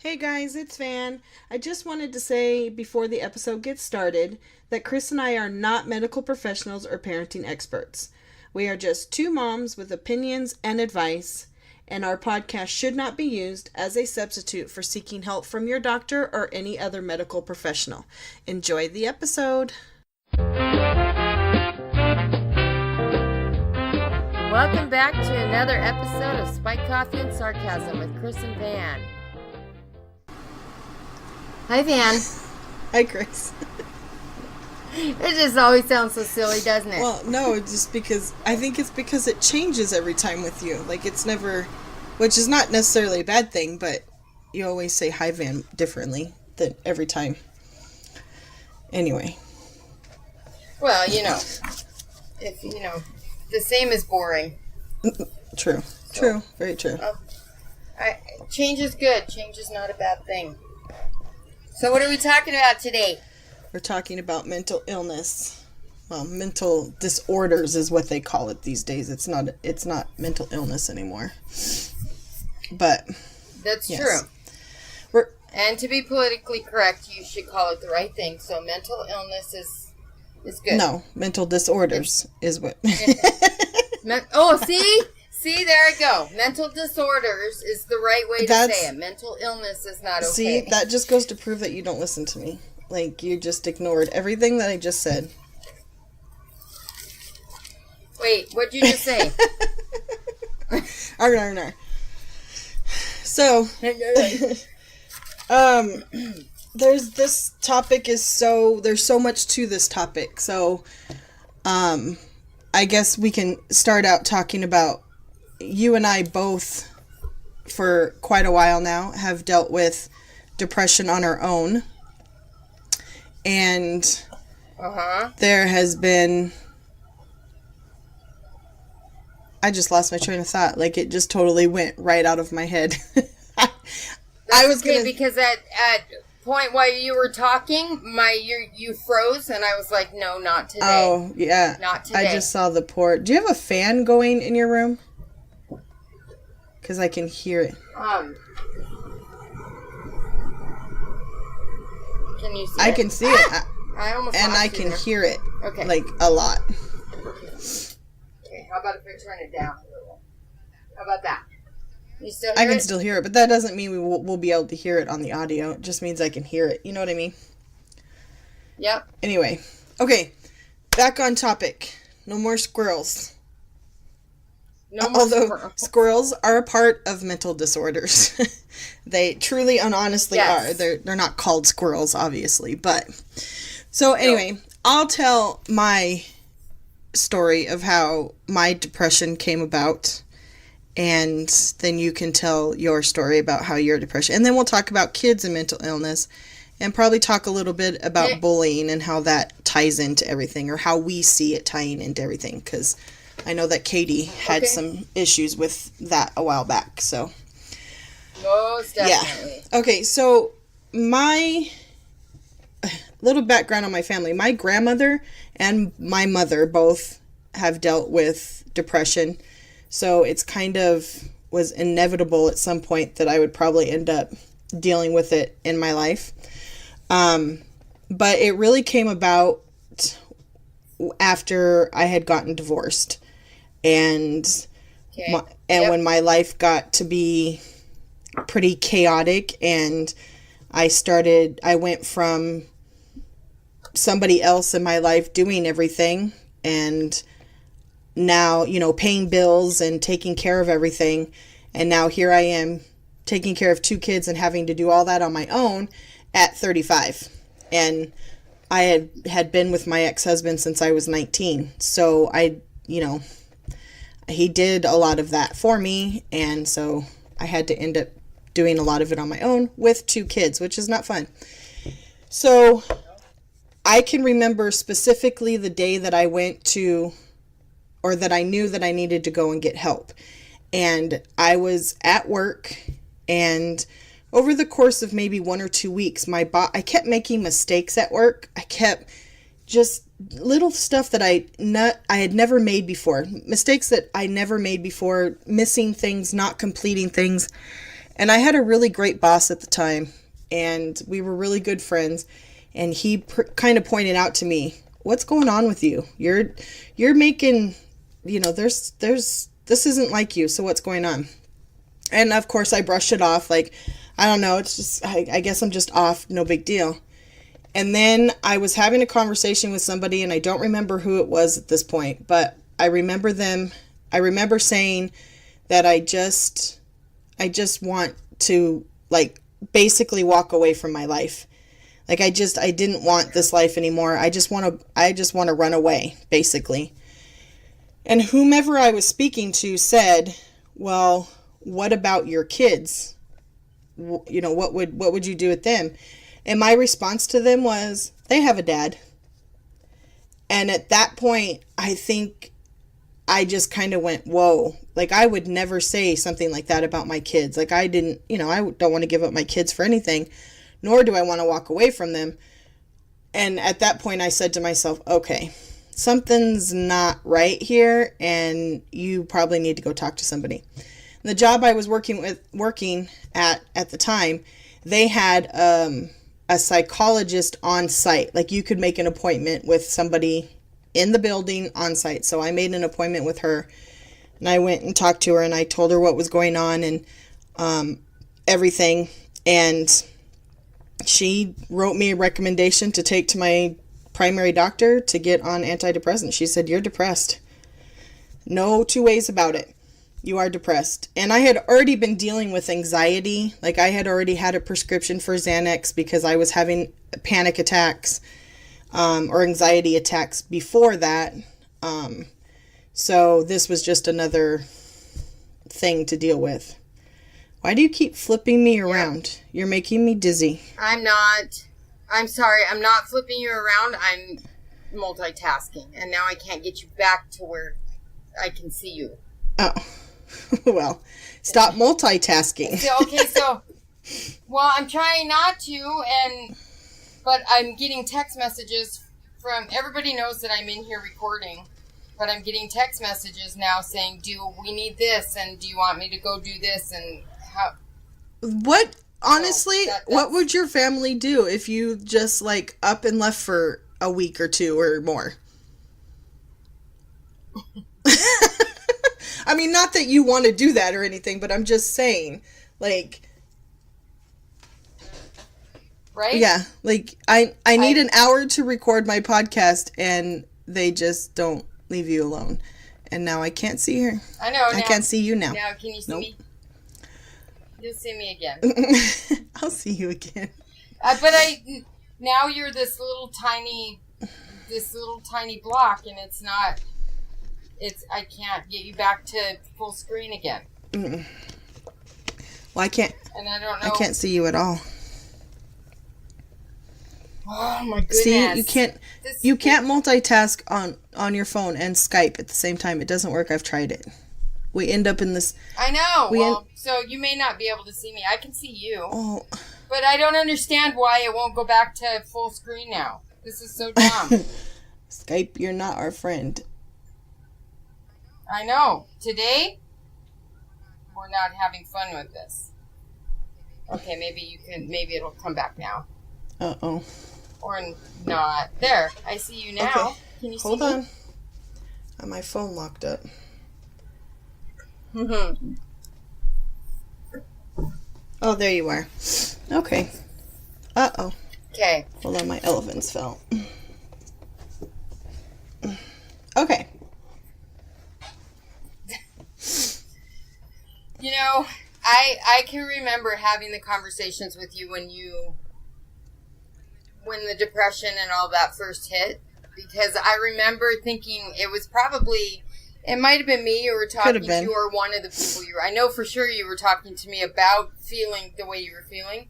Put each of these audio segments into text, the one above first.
Hey guys, it's Van. I just wanted to say before the episode gets started that Chris and I are not medical professionals or parenting experts. We are just two moms with opinions and advice, and our podcast should not be used as a substitute for seeking help from your doctor or any other medical professional. Enjoy the episode. Welcome back to another episode of Spike Coffee and Sarcasm with Chris and Van. Hi, Van. Hi, Chris. It just always sounds so silly, doesn't it? Well, no, just because I think it's because it changes every time with you. Like, it's never, which is not necessarily a bad thing, but you always say hi, Van, differently than every time. Anyway. Well, the same is boring. True. True. Very true. Change is good. Change is not a bad thing. So what are we talking about today? We're talking about mental illness. Well, mental disorders is what they call it these days. It's not mental illness anymore. But that's yes. True. And to be politically correct, you should call it the right thing. So mental illness is good. No, mental disorders is what. See, there I go. Mental disorders is the right way to say it. Mental illness is not okay. See, that just goes to prove that you don't listen to me. Like, you just ignored everything that I just said. Wait, what'd you just say? Arr. So, there's this topic there's so much to this topic. So, I guess we can start out talking about, you and I both, for quite a while now, have dealt with depression on our own. And there has been... I just lost my train of thought. Like, it just totally went right out of my head. Because at point while you were talking, you froze, and I was like, no, not today. Oh, yeah. Not today. I just saw the port. Do you have a fan going in your room? Because I can hear it. Can you see I it? can see it. I almost and lost I you can there. hear it. Okay. Like, a lot. Okay, how about if I turn it down a little? How about that? You still hear I can it? still hear it, but that doesn't mean we'll be able to hear it on the audio. It just means I can hear it. You know what I mean? Yep. Anyway. Okay. Back on topic. No more squirrels. Although squirrels are a part of mental disorders. They truly and honestly are. They're not called squirrels, obviously. But so anyway, I'll tell my story of how my depression came about. And then you can tell your story about how your depression... And then we'll talk about kids and mental illness. And probably talk a little bit about bullying and how that ties into everything. Or how we see it tying into everything. Because I know that Katie had some issues with that a while back. So, most definitely. Yeah. Okay, so my... little background on my family. My grandmother and my mother both have dealt with depression. So it's kind of was inevitable at some point that I would probably end up dealing with it in my life. But it really came about after I had gotten divorced. And when my life got to be pretty chaotic, and I went from somebody else in my life doing everything, and now, paying bills and taking care of everything. And now here I am taking care of two kids and having to do all that on my own at 35. And I had been with my ex-husband since I was 19. So he did a lot of that for me. And so I had to end up doing a lot of it on my own with two kids, which is not fun. So I can remember specifically the day that I went to, or that I knew that I needed to go and get help. And I was at work, and over the course of maybe 1 or 2 weeks, I kept making mistakes at work. I kept just little stuff that I had never made before. Mistakes that I never made before, missing things, not completing things. And I had a really great boss at the time, and we were really good friends. And he kind of pointed out to me, "What's going on with you? You're making, there's this isn't like you. So what's going on?" And of course, I brushed it off like, I don't know. It's just, I guess I'm just off. No big deal. And then I was having a conversation with somebody, and I don't remember who it was at this point, but I remember saying that I just want to, like, basically walk away from my life. Like, I didn't want this life anymore. I just want to run away, basically. And whomever I was speaking to said, "Well, what about your kids? What would you do with them?" And my response to them was, "They have a dad." And at that point, I think I just kind of went, whoa. Like, I would never say something like that about my kids. Like, I don't want to give up my kids for anything, nor do I want to walk away from them. And at that point, I said to myself, okay, something's not right here, and you probably need to go talk to somebody. And the job I was working at the time, they had a psychologist on site. Like, you could make an appointment with somebody in the building on site. So I made an appointment with her, and I went and talked to her, and I told her what was going on and everything. And she wrote me a recommendation to take to my primary doctor to get on antidepressants. She said, "You're depressed. No two ways about it. You are depressed." And I had already been dealing with anxiety. Like, I had already had a prescription for Xanax because I was having panic attacks or anxiety attacks before that. So this was just another thing to deal with. Why do you keep flipping me around? You're making me dizzy. I'm sorry. I'm not flipping you around. I'm multitasking. And now I can't get you back to where I can see you. Oh. Well, stop multitasking. Well, I'm trying not to, but I'm getting text messages from, everybody knows that I'm in here recording, but I'm getting text messages now saying, we need this, and do you want me to go do this, and how? What, honestly, what would your family do if you just, like, up and left for a week or two or more? I mean, not that you want to do that or anything, but I'm just saying, like... Right? Yeah, like, I need an hour to record my podcast, and they just don't leave you alone. And now I can't see her. I know. I can't see you now. Now, can you see me? You'll see me again. I'll see you again. But now you're this little tiny block, and it's not... I can't get you back to full screen again. Mm-mm. Well, I can't. And I don't know. I can't see you at all. Oh my goodness! See, you can't multitask on your phone and Skype at the same time. It doesn't work. I've tried it. We end up in this. I know. So you may not be able to see me. I can see you. Oh. But I don't understand why it won't go back to full screen now. This is so dumb. Skype, you're not our friend. I know. Today, we're not having fun with this. Okay, maybe it'll come back now. Uh-oh. Or not. There, I see you now. Okay. Can you see Hold me? on. My phone locked up. Mm-hmm. Oh, there you are. Okay. Uh-oh. Okay. Hold on, my elephants fell. Okay. You know, I can remember having the conversations with you when the depression and all that first hit, because I remember thinking it might have been me you were talking to, or one of the people I know for sure you were talking to me about feeling the way you were feeling.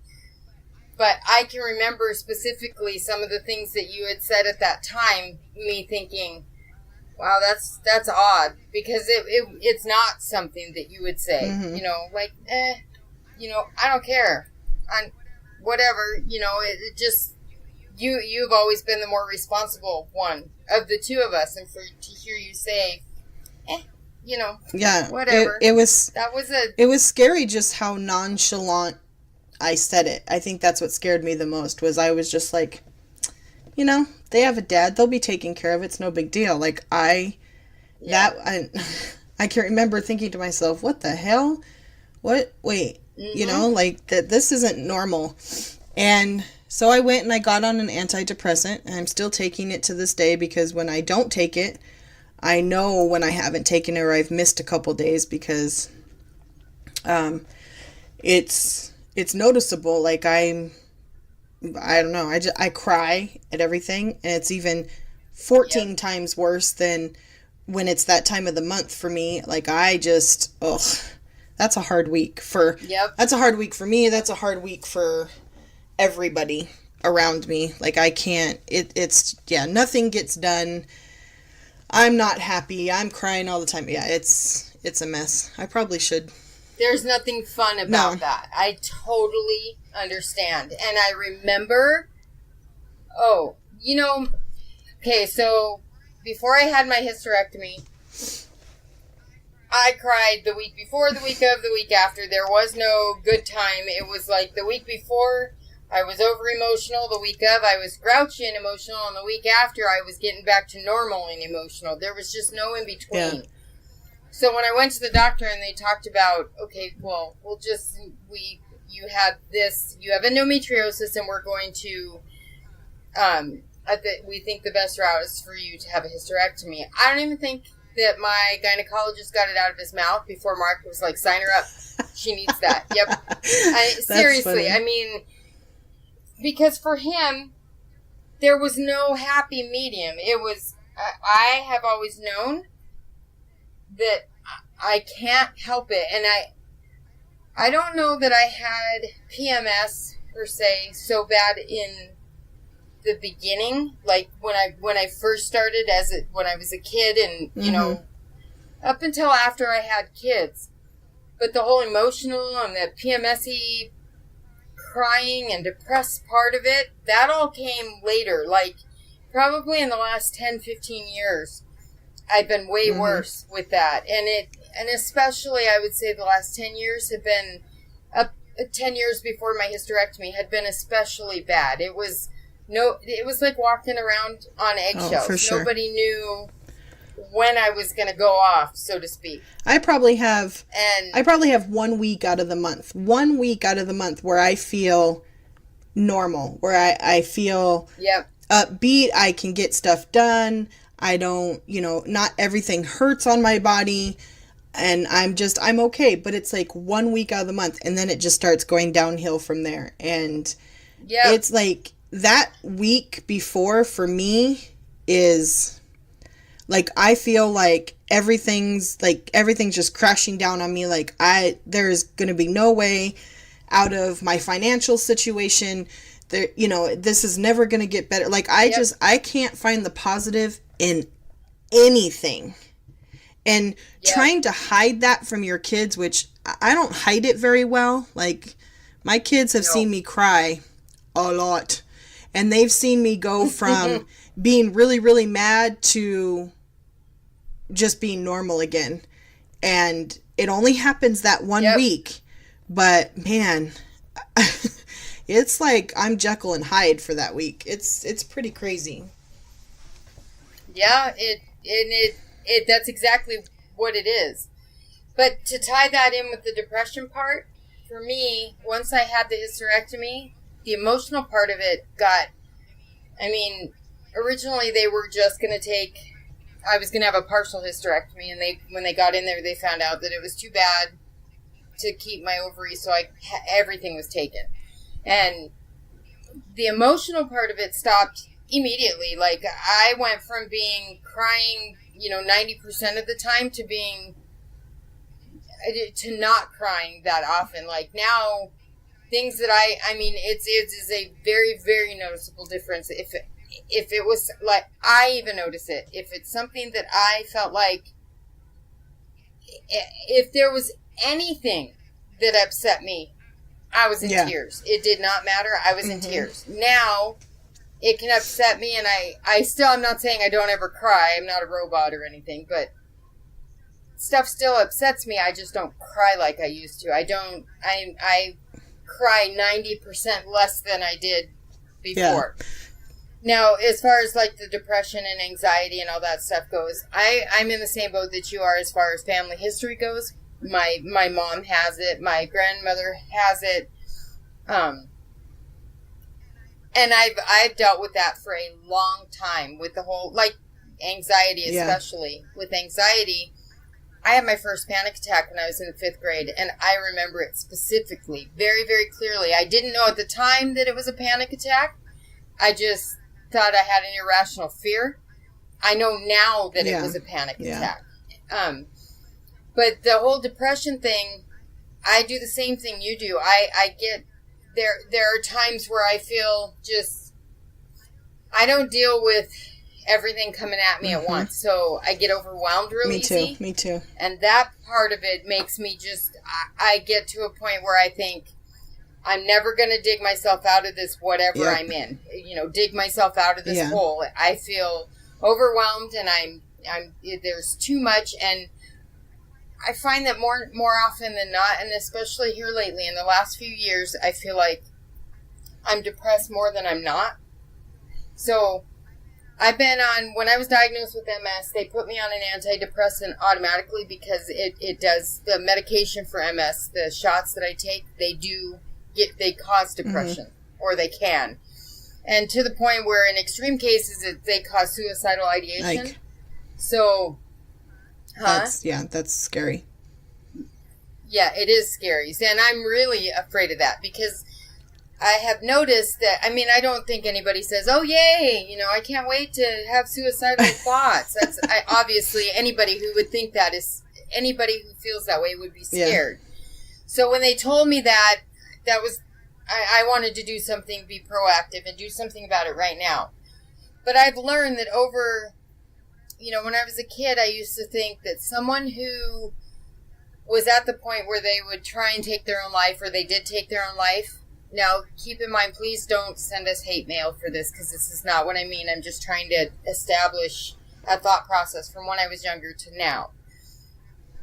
But I can remember specifically some of the things that you had said at that time, me thinking, wow, that's odd, because it's not something that you would say, Mm-hmm. Like, I don't care, whatever, it just, you've always been the more responsible one of the two of us, and to hear you say, Yeah. Whatever. It was scary just how nonchalant I said it. I think that's what scared me the most, was I was just like, they have a dad. They'll be taken care of. It's no big deal. Like, I can't remember thinking to myself, what the hell? What? Wait, like that. This isn't normal. And so I went and I got on an antidepressant, and I'm still taking it to this day, because when I don't take it, I know when I haven't taken it or I've missed a couple days, because it's noticeable. Like, I don't know. I cry at everything, and it's even 14 times worse than when it's that time of the month for me. Like, that's a hard week that's a hard week for me. That's a hard week for everybody around me. Like, I can't, nothing gets done. I'm not happy. I'm crying all the time. Yeah, it's a mess. I probably should. There's nothing fun about that. I totally understand. And I remember, okay, so before I had my hysterectomy, I cried the week before, the week of, the week after. There was no good time. It was like the week before, I was over-emotional. The week of, I was grouchy and emotional. And the week after, I was getting back to normal and emotional. There was just no in-between. Yeah. So when I went to the doctor and they talked about, okay, well, you have endometriosis, and we're going to, we think the best route is for you to have a hysterectomy. I don't even think that my gynecologist got it out of his mouth before Mark was like, sign her up. She needs that. Yep. Seriously, funny. I mean, because for him, there was no happy medium. It was, I have always known that I can't help it. And I don't know that I had PMS per se so bad in the beginning, like when I first started when I was a kid, and up until after I had kids. But the whole emotional and the PMS-y crying and depressed part of it, that all came later. Like, probably in the last 10, 15 years, I've been way worse with that. And especially, I would say the last 10 years have been, 10 years before my hysterectomy had been especially bad. It was like walking around on eggshells. Oh, for sure. Nobody knew when I was going to go off, so to speak. I probably have 1 week out of the month. 1 week out of the month where I feel normal, where I feel upbeat. I can get stuff done. I don't, not everything hurts on my body, and I'm okay. But it's like 1 week out of the month, and then it just starts going downhill from there. And it's like that week before for me is like, I feel like everything's just crashing down on me. Like, there's going to be no way out of my financial situation. There, this is never going to get better. Like, I can't find the positive in anything. And trying to hide that from your kids, which I don't hide it very well. Like, my kids have seen me cry a lot. And they've seen me go from being really, really mad to just being normal again. And it only happens that 1 week. But, man, it's like I'm Jekyll and Hyde for that week. It's pretty crazy. Yeah, that's exactly what it is. But to tie that in with the depression part, for me, once I had the hysterectomy, the emotional part of it originally they were just going to I was going to have a partial hysterectomy, and when they got in there, they found out that it was too bad to keep my ovaries, so everything was taken. And the emotional part of it stopped immediately. Like, I went from being crying, 90% of the time to not crying that often. Like, now, things that it's a very, very noticeable difference. If it was like, I even notice it. If it's something that I felt like, if there was anything that upset me, I was in tears. It did not matter. I was in tears. Now, it can upset me, and I'm not saying I don't ever cry. I'm not a robot or anything, but stuff still upsets me. I just don't cry like I used to. I cry 90% less than I did before. Yeah. Now, as far as like the depression and anxiety and all that stuff goes, I'm in the same boat that you are as far as family history goes. My mom has it. My grandmother has it. And I've dealt with that for a long time with the whole, like, anxiety, especially. Yeah. With anxiety, I had my first panic attack when I was in the 5th grade, and I remember it specifically, very, very clearly. I didn't know at the time that it was a panic attack. I just thought I had an irrational fear. I know now that it was a panic attack. But the whole depression thing, I do the same thing you do. I get... There are times where I feel just, I don't deal with everything coming at me at once. So I get overwhelmed really easy. Me too. And that part of it makes me just, I get to a point where I think, I'm never going to dig myself out of this whatever I'm in. You know, dig myself out of this hole. I feel overwhelmed and I'm there's too much, and I find that more often than not, and especially here lately in the last few years, I feel like I'm depressed more than I'm not. So I've been on, when I was diagnosed with MS, they put me on an antidepressant automatically because it does, the medication for MS, the shots that I take, they cause depression, or they can. And to the point where in extreme cases, they cause suicidal ideation. So... That's scary. Yeah, it is scary. And I'm really afraid of that because I have noticed that, I mean, I don't think anybody says, oh, yay, you know, I can't wait to have suicidal thoughts. That's obviously anybody who would think that is, anybody who feels that way would be scared. Yeah. So when they told me that was, I wanted to do something, be proactive and do something about it right now. But I've learned that you know, when I was a kid, I used to think that someone who was at the point where they would try and take their own life, or they did take their own life. Now, keep in mind, please don't send us hate mail for this, because this is not what I mean. I'm just trying to establish a thought process from when I was younger to now.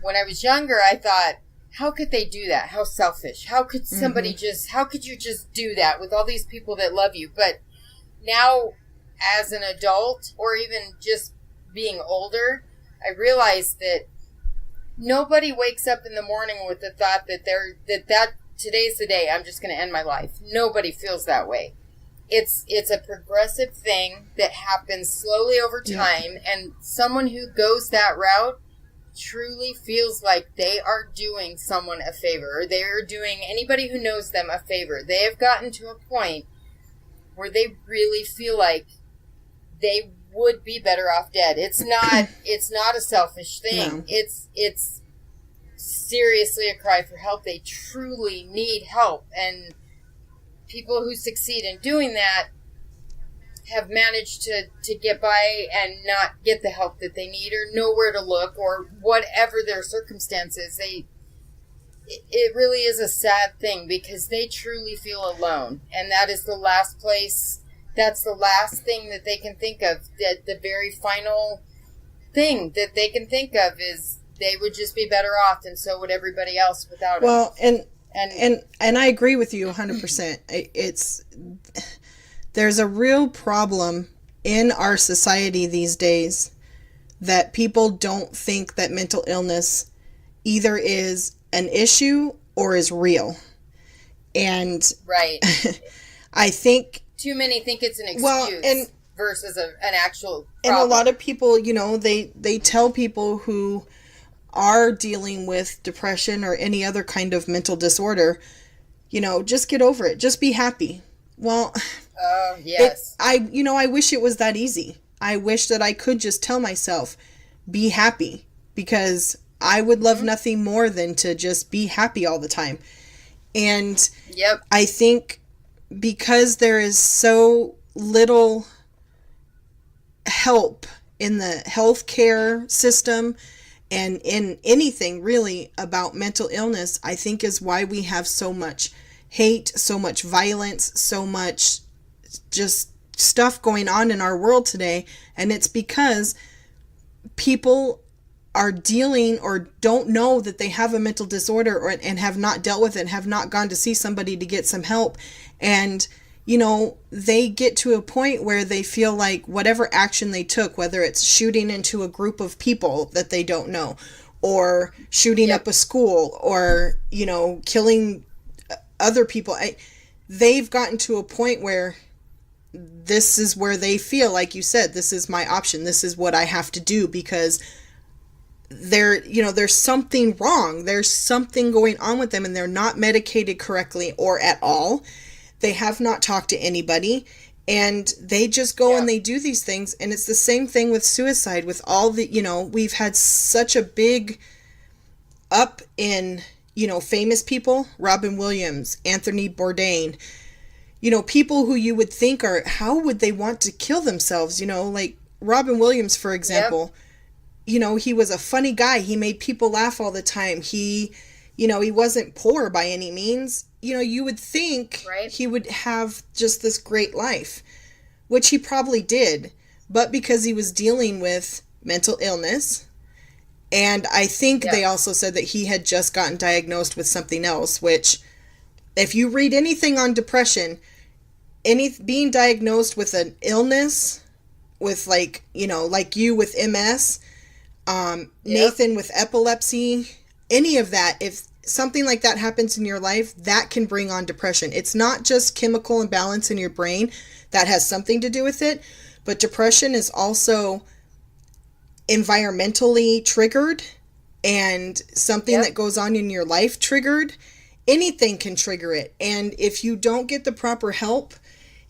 When I was younger, I thought, how could they do that? How selfish. How could somebody how could you just do that with all these people that love you? But now, as an adult, or even just being older, I realized that nobody wakes up in the morning with the thought that today's the day, I'm just going to end my life. Nobody feels that way. It's a progressive thing that happens slowly over time, and someone who goes that route truly feels like they are doing someone a favor, or they are doing anybody who knows them a favor. They have gotten to a point where they really feel like they would be better off dead. It's not a selfish thing. No. It's seriously a cry for help. They truly need help, and people who succeed in doing that have managed to get by and not get the help that they need, or know where to look, or whatever their circumstances. It really is a sad thing, because they truly feel alone, and that is the last place. That's the last thing that they can think of. The very final thing that they can think of is they would just be better off, and so would everybody else without it. Well, and I agree with you 100%. There's a real problem in our society these days that people don't think that mental illness either is an issue or is real. And right. I think too many think it's an excuse versus an actual problem. And a lot of people, you know, they tell people who are dealing with depression or any other kind of mental disorder, you know, just get over it. Just be happy. Well, yes. I wish it was that easy. I wish that I could just tell myself, be happy, because I would love nothing more than to just be happy all the time. And I think because there is so little help in the healthcare system and in anything really about mental illness, I think is why we have so much hate, so much violence, so much just stuff going on in our world today. And it's because people are dealing or don't know that they have a mental disorder and have not dealt with it and have not gone to see somebody to get some help. And, you know, they get to a point where they feel like whatever action they took, whether it's shooting into a group of people that they don't know, or shooting up a school, or, you know, killing other people, they've gotten to a point where this is where they feel, like you said, this is my option. This is what I have to do, because there's something wrong. There's something going on with them, and they're not medicated correctly or at all. They have not talked to anybody, and they just go and they do these things. And it's the same thing with suicide, with all the, you know, we've had such a big up in, you know, famous people, Robin Williams, Anthony Bourdain, you know, people who you would think are, how would they want to kill themselves? You know, like Robin Williams, for example, you know, he was a funny guy. He made people laugh all the time. He, you know, he wasn't poor by any means. You know, you would think he would have just this great life, which he probably did. But because he was dealing with mental illness, and I think they also said that he had just gotten diagnosed with something else, which, if you read anything on depression, being diagnosed with an illness, with, like, you know, like you with MS, Nathan with epilepsy, any of that, if something like that happens in your life, that can bring on depression. It's not just chemical imbalance in your brain that has something to do with it, but depression is also environmentally triggered, and something that goes on in your life triggered. Anything can trigger it. And if you don't get the proper help,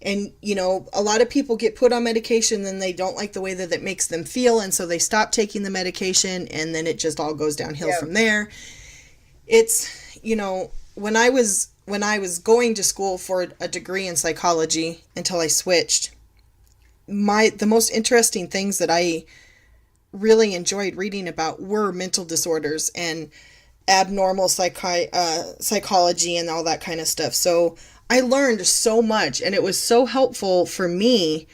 and, you know, a lot of people get put on medication, then they don't like the way that it makes them feel, and so they stop taking the medication, and then it just all goes downhill from there. It's, you know, when I was going to school for a degree in psychology until I switched, the most interesting things that I really enjoyed reading about were mental disorders and abnormal psychology and all that kind of stuff. So I learned so much, and it was so helpful for me,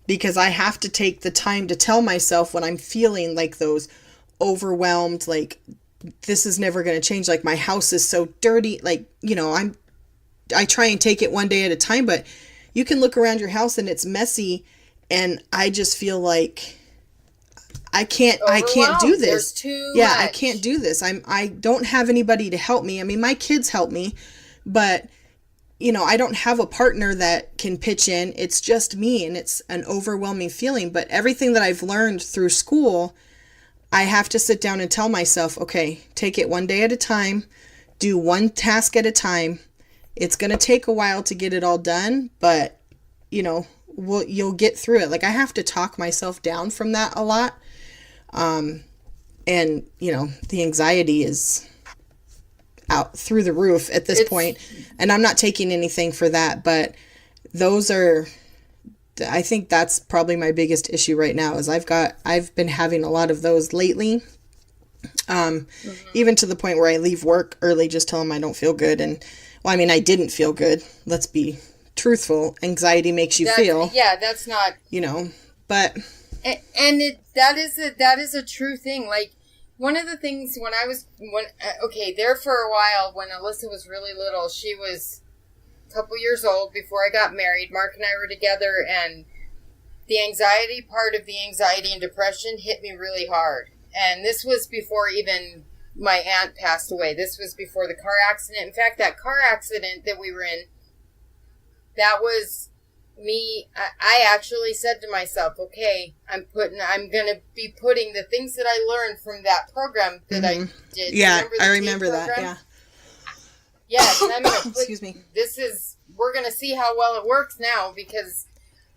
because I have to take the time to tell myself when I'm feeling like those overwhelmed, like, this is never going to change, like, my house is so dirty, like, you know, I try and take it one day at a time, but you can look around your house and it's messy, and I just feel like I can't do this. There's too much. I can't do this. I don't have anybody to help me. I mean, my kids help me, but, you know, I don't have a partner that can pitch in. It's just me, and it's an overwhelming feeling. But everything that I've learned through school, I have to sit down and tell myself, okay, take it one day at a time, do one task at a time. It's going to take a while to get it all done, but, you know, you'll get through it. Like, I have to talk myself down from that a lot. And, you know, the anxiety is out through the roof at this point, and I'm not taking anything for that, but I think that's probably my biggest issue right now, is I've been having a lot of those lately, even to the point where I leave work early, just tell them I don't feel good. And, well, I mean, I didn't feel good. Let's be truthful. Anxiety makes you feel. Yeah, that's not, you know, but. And that is a true thing. Like, one of the things there for a while, when Alyssa was really little, she was a couple years old before I got married. Mark and I were together, and the anxiety part of the anxiety and depression hit me really hard. And this was before even my aunt passed away. This was before the car accident. In fact, that car accident that we were in, that was me. I actually said to myself, okay, I'm going to be putting the things that I learned from that program that I did. Yeah, I remember that. Yeah. Yes, and I'm going to excuse me. We're going to see how well it works now, because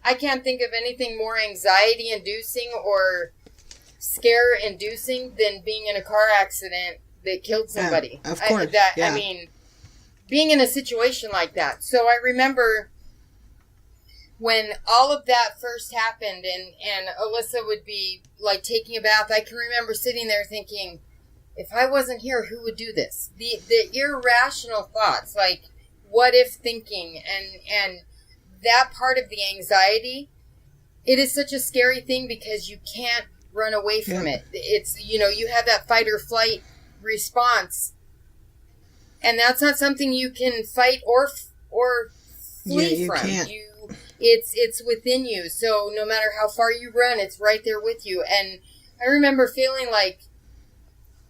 I can't think of anything more anxiety-inducing or scare-inducing than being in a car accident that killed somebody. Of course. I mean, being in a situation like that. So I remember when all of that first happened, and Alyssa would be, like, taking a bath, I can remember sitting there thinking, if I wasn't here, who would do this? The irrational thoughts, like, what if thinking, and that part of the anxiety, it is such a scary thing, because you can't run away from it. It's, you have that fight or flight response. And that's not something you can fight or flee from. Can't. It's within you. So no matter how far you run, it's right there with you. And I remember feeling like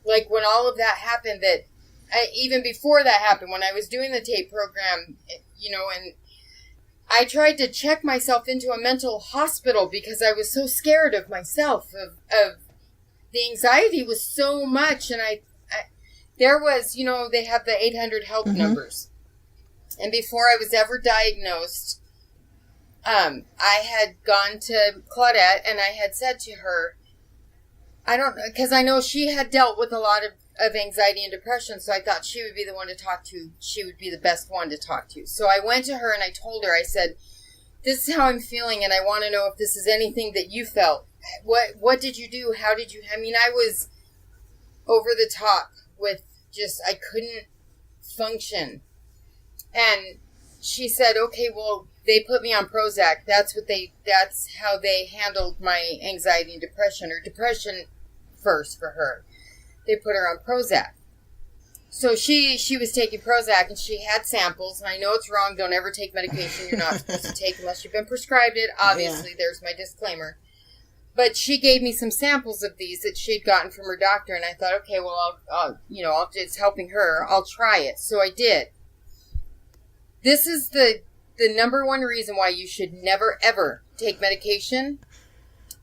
when all of that happened, that even before that happened, when I was doing the tape program, and I tried to check myself into a mental hospital because I was so scared of myself, of the anxiety was so much. And there was, they have the 800 help numbers. And before I was ever diagnosed, I had gone to Claudette and I had said to her, I don't know, because I know she had dealt with a lot of anxiety and depression, so I thought she would be the one to talk to. She would be the best one to talk to. So I went to her and I told her, I said, this is how I'm feeling, and I want to know if this is anything that you felt. What did you do? How did you, I was over the top with just, I couldn't function. And she said, okay, well, they put me on Prozac. That's how they handled my anxiety and depression, or depression first for her. They put her on Prozac. So she was taking Prozac, and she had samples, and I know it's wrong. Don't ever take medication you're not supposed to take unless you've been prescribed it. Obviously, there's my disclaimer. But she gave me some samples of these that she'd gotten from her doctor, and I thought, okay, well, it's helping her. I'll try it. So I did. This is the number one reason why you should never, ever take medication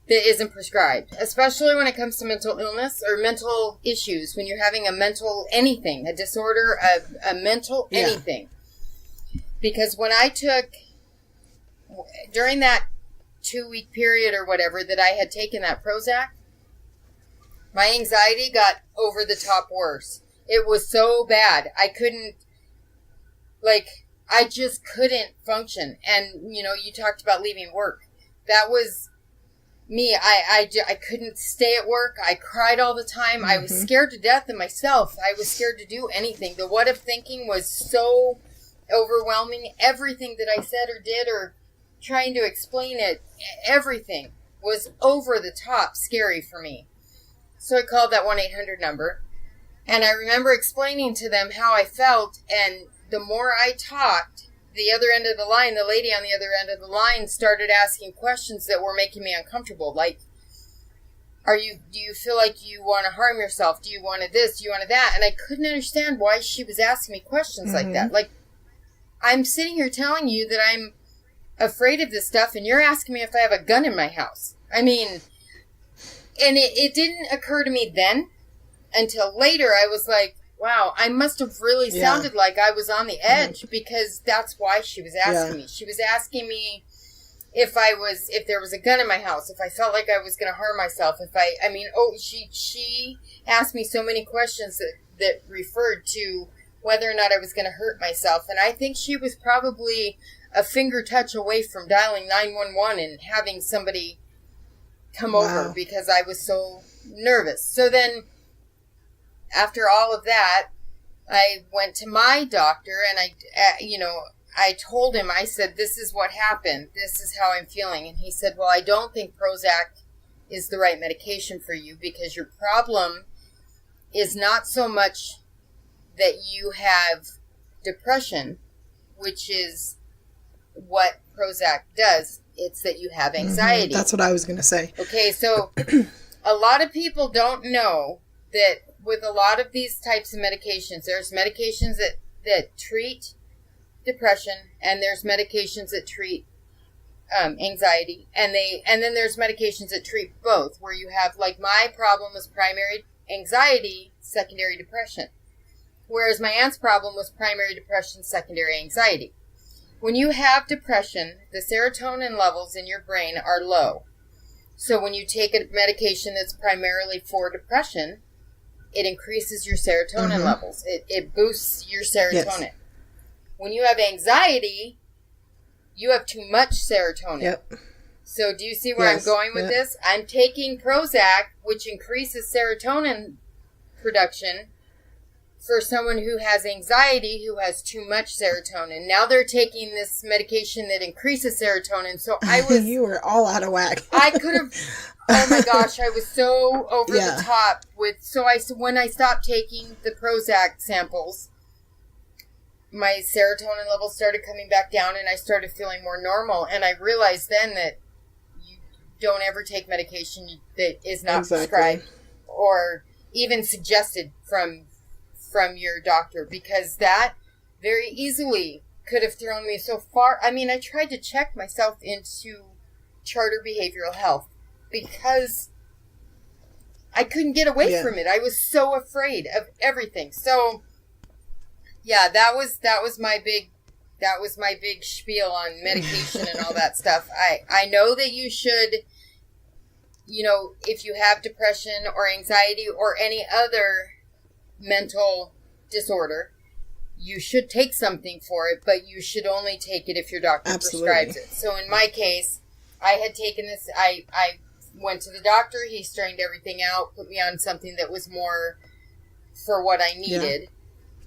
that isn't prescribed, especially when it comes to mental illness or mental issues, when you're having a mental anything, a disorder, a mental anything. Because when I took, during that 2-week period or whatever that I had taken that Prozac, my anxiety got over the top worse. It was so bad. I just couldn't function. And, you talked about leaving work. That was me. I couldn't stay at work. I cried all the time. I was scared to death of myself. I was scared to do anything. The what if thinking was so overwhelming. Everything that I said or did or trying to explain it, everything was over the top scary for me. So I called that 1-800 number. And I remember explaining to them how I felt, and the more I talked, the other end of the line, the lady on the other end of the line started asking questions that were making me uncomfortable. Like, do you feel like you want to harm yourself? Do you want to this? Do you want to that? And I couldn't understand why she was asking me questions like that. Like, I'm sitting here telling you that I'm afraid of this stuff, and you're asking me if I have a gun in my house. I mean, and it didn't occur to me then until later. I was like, wow, I must have really sounded like I was on the edge, because that's why she was asking me. She was asking me if there was a gun in my house, if I felt like I was going to harm myself, she asked me so many questions that referred to whether or not I was going to hurt myself. And I think she was probably a finger touch away from dialing 911 and having somebody come over, because I was so nervous. So then, after all of that, I went to my doctor, and I told him, I said, this is what happened. This is how I'm feeling. And he said, well, I don't think Prozac is the right medication for you, because your problem is not so much that you have depression, which is what Prozac does. It's that you have anxiety. That's what I was going to say. Okay, so a lot of people don't know that with a lot of these types of medications, there's medications that treat depression, and there's medications that treat anxiety, and then there's medications that treat both, where you have, like, my problem was primary anxiety, secondary depression, whereas my aunt's problem was primary depression, secondary anxiety. When you have depression, the serotonin levels in your brain are low. So when you take a medication that's primarily for depression, it increases your serotonin levels. It boosts your serotonin. Yes. When you have anxiety, you have too much serotonin. Yep. So do you see where I'm going with this? I'm taking Prozac, which increases serotonin production for someone who has anxiety, who has too much serotonin. Now they're taking this medication that increases serotonin. So I was... You were all out of whack. I could have... Oh my gosh, I was so over the top with... So when I stopped taking the Prozac samples, my serotonin levels started coming back down and I started feeling more normal. And I realized then that you don't ever take medication that is not prescribed or even suggested from your doctor, because that very easily could have thrown me so far. I mean, I tried to check myself into Charter Behavioral Health because I couldn't get away from it. I was so afraid of everything. So, yeah, that was my big spiel on medication and all that stuff. I know that you should, if you have depression or anxiety or any other mental disorder, you should take something for it, but you should only take it if your doctor prescribes it. So in my case, I had taken this, I went to the doctor, he strained everything out, put me on something that was more for what I needed,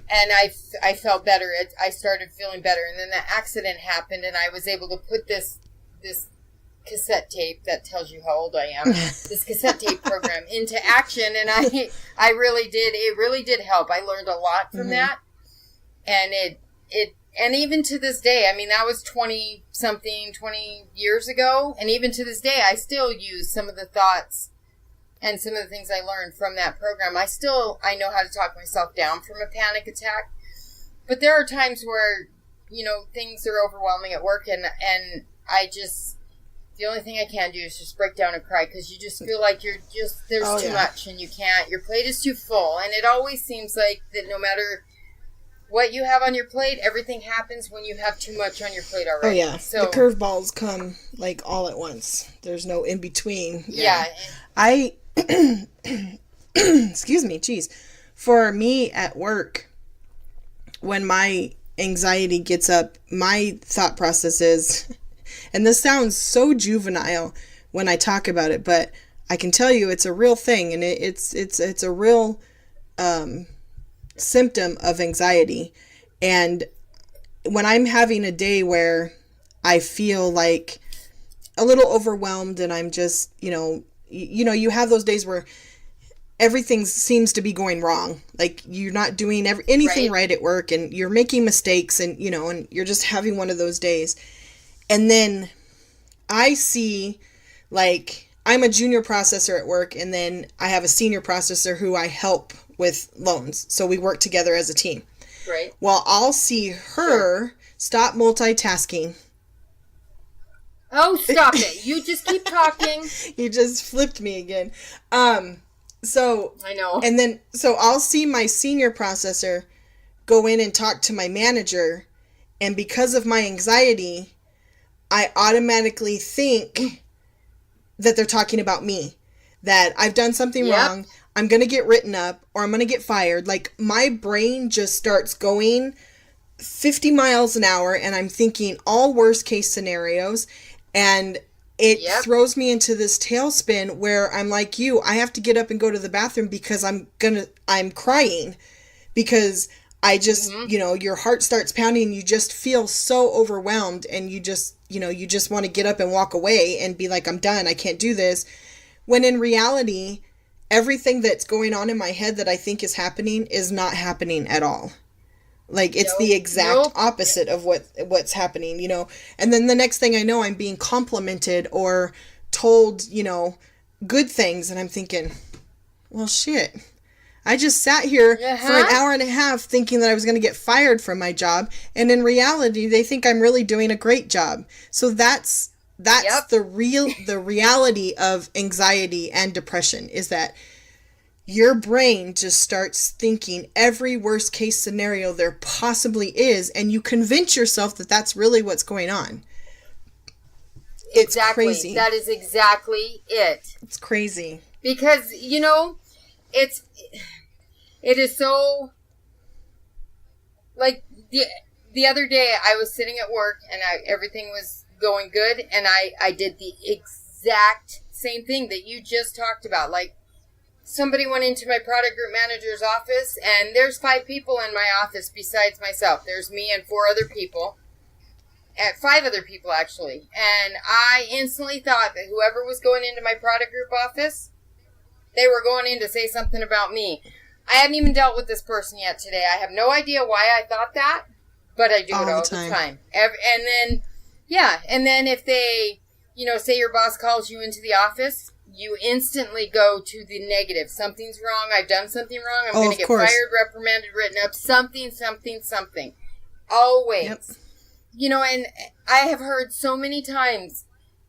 and I felt better. I started feeling better, and then the accident happened, and I was able to put this cassette tape that tells you how old I am, this cassette tape program into action, and I really did. It really did help. I learned a lot from that, and and even to this day, I mean, that was 20 years ago, and even to this day, I still use some of the thoughts and some of the things I learned from that program. I know how to talk myself down from a panic attack, but there are times where, things are overwhelming at work, and I just... The only thing I can do is just break down and cry, because you just feel like there's too much and you can't. Your plate is too full. And it always seems like that no matter what you have on your plate, everything happens when you have too much on your plate already. Oh, yeah. So, the curveballs come, all at once. There's no in between. Yeah. Excuse me, geez. For me at work, when my anxiety gets up, my thought process is... And this sounds so juvenile when I talk about it, but I can tell you it's a real thing, and it's a real symptom of anxiety. And when I'm having a day where I feel like a little overwhelmed, and I'm just, you have those days where everything seems to be going wrong. Like you're not doing anything right at work, and you're making mistakes, and and you're just having one of those days. And then I see, I'm a junior processor at work, and then I have a senior processor who I help with loans. So we work together as a team. Right. Well, I'll see her stop multitasking. Oh, stop it. You just keep talking. You just flipped me again. So I know. And then, so I'll see my senior processor go in and talk to my manager, and because of my anxiety, I automatically think that they're talking about me, that I've done something wrong, I'm going to get written up, or I'm going to get fired. My brain just starts going 50 miles an hour, and I'm thinking all worst case scenarios, and it throws me into this tailspin where I'm like you, I have to get up and go to the bathroom because I'm crying, because I just, your heart starts pounding, and you just feel so overwhelmed, and you just want to get up and walk away and be like, I'm done, I can't do this. When in reality, everything that's going on in my head that I think is happening is not happening at all. It's the exact opposite of what's happening, And then the next thing I know, I'm being complimented or told, good things, and I'm thinking, well, shit. I just sat here for an hour and a half thinking that I was going to get fired from my job, and in reality, they think I'm really doing a great job. So that's the reality of anxiety and depression, is that your brain just starts thinking every worst case scenario there possibly is, and you convince yourself that that's really what's going on. It's crazy. That is exactly it. It's crazy. Because, it is so, the other day I was sitting at work, and everything was going good, and I did the exact same thing that you just talked about. somebody went into my product group manager's office, and there's 5 people in my office besides myself. There's me and 4 other people. 5 other people, actually. And I instantly thought that whoever was going into my product group office, they were going in to say something about me. I haven't even dealt with this person yet today. I have no idea why I thought that, but I do it all the time. And then, and then if they, say your boss calls you into the office, you instantly go to the negative. Something's wrong. I've done something wrong. I'm going to get fired, reprimanded, written up. Something. Always. Yep. And I have heard so many times,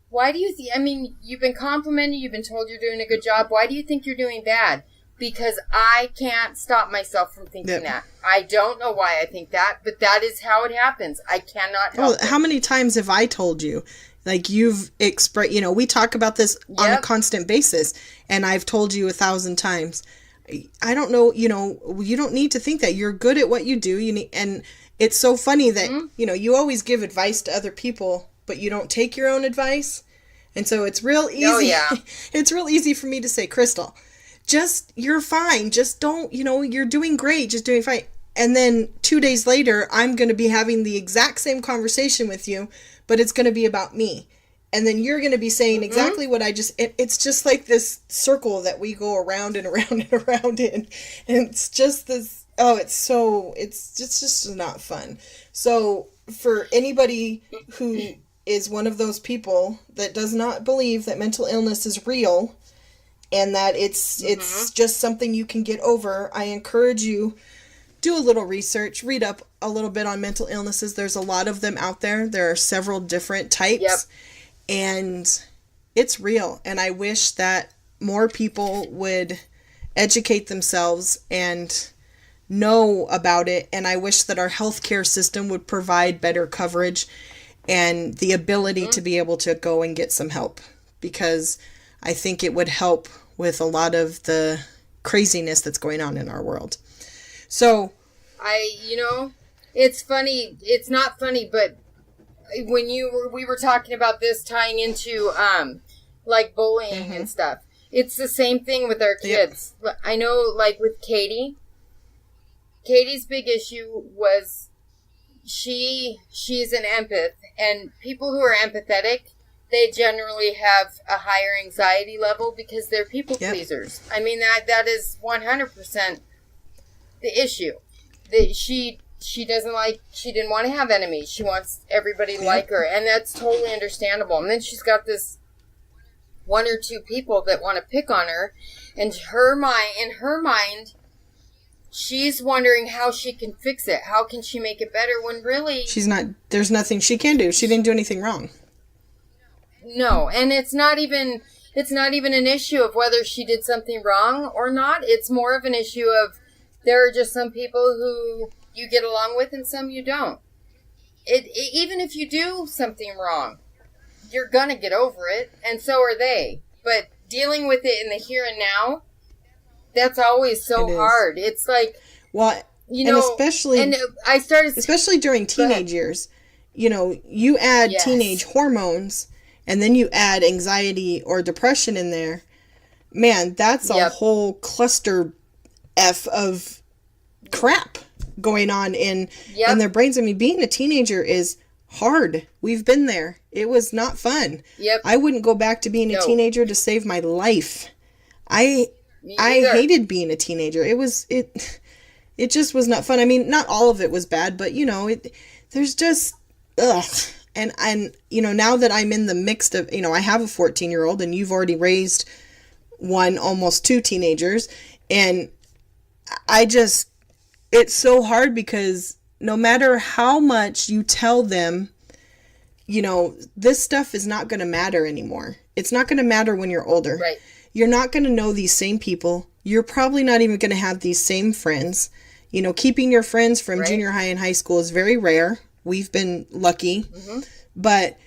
why do you think, you've been complimented, you've been told you're doing a good job. Why do you think you're doing bad? Because I can't stop myself from thinking that. I don't know why I think that, but that is how it happens. I cannot help it. How many times have I told you? Like, you've expressed, we talk about this on a constant basis, and I've told you 1,000 times. I don't know, you don't need to think that. You're good at what you do. And it's so funny that, you always give advice to other people, but you don't take your own advice. And so it's real easy. Oh, yeah. It's real easy for me to say, Crystal, you're fine. Just don't, you're doing great. Just doing fine. And then 2 days later, I'm going to be having the exact same conversation with you, but it's going to be about me. And then you're going to be saying exactly what it's just like this circle that we go around and around and around in. And it's just this, it's just not fun. So for anybody who is one of those people that does not believe that mental illness is real and that it's just something you can get over, I encourage you, do a little research, read up a little bit on mental illnesses. There's a lot of them out there. There are several different types, and it's real. And I wish that more people would educate themselves and know about it. And I wish that our healthcare system would provide better coverage and the ability to be able to go and get some help, because I think it would help with a lot of the craziness that's going on in our world. So, it's funny. It's not funny, but when we were talking about this tying into, like bullying and stuff, it's the same thing with our kids. Yep. I know, like with Katie's big issue was she's an empath, and people who are empathetic, they generally have a higher anxiety level because they're people pleasers. I mean, that is 100% the issue. She didn't want to have enemies. She wants everybody to like her, and that's totally understandable. And then she's got this 1 or 2 people that want to pick on her, and in her mind, she's wondering how she can fix it. How can she make it better when really there's nothing she can do. She didn't do anything wrong. No, and it's not even an issue of whether she did something wrong or not. It's more of an issue of there are just some people who you get along with and some you don't. Even if you do something wrong, you're going to get over it, and so are they. But dealing with it in the here and now, that's always so hard. It's like, especially during teenage years, you add teenage hormones, and then you add anxiety or depression in there. Man, that's a whole cluster F of crap going on in their brains. I mean, being a teenager is hard. We've been there. It was not fun. Yep. I wouldn't go back to being a teenager to save my life. I hated being a teenager. It just was not fun. I mean, not all of it was bad, but there's just And now that I'm in the mix of, I have a 14-year-old and you've already raised almost 2 teenagers, and it's so hard because no matter how much you tell them, this stuff is not going to matter anymore. It's not going to matter when you're older. Right. You're not going to know these same people. You're probably not even going to have these same friends. Keeping your friends from junior high and high school is very rare. We've been lucky. Mm-hmm. But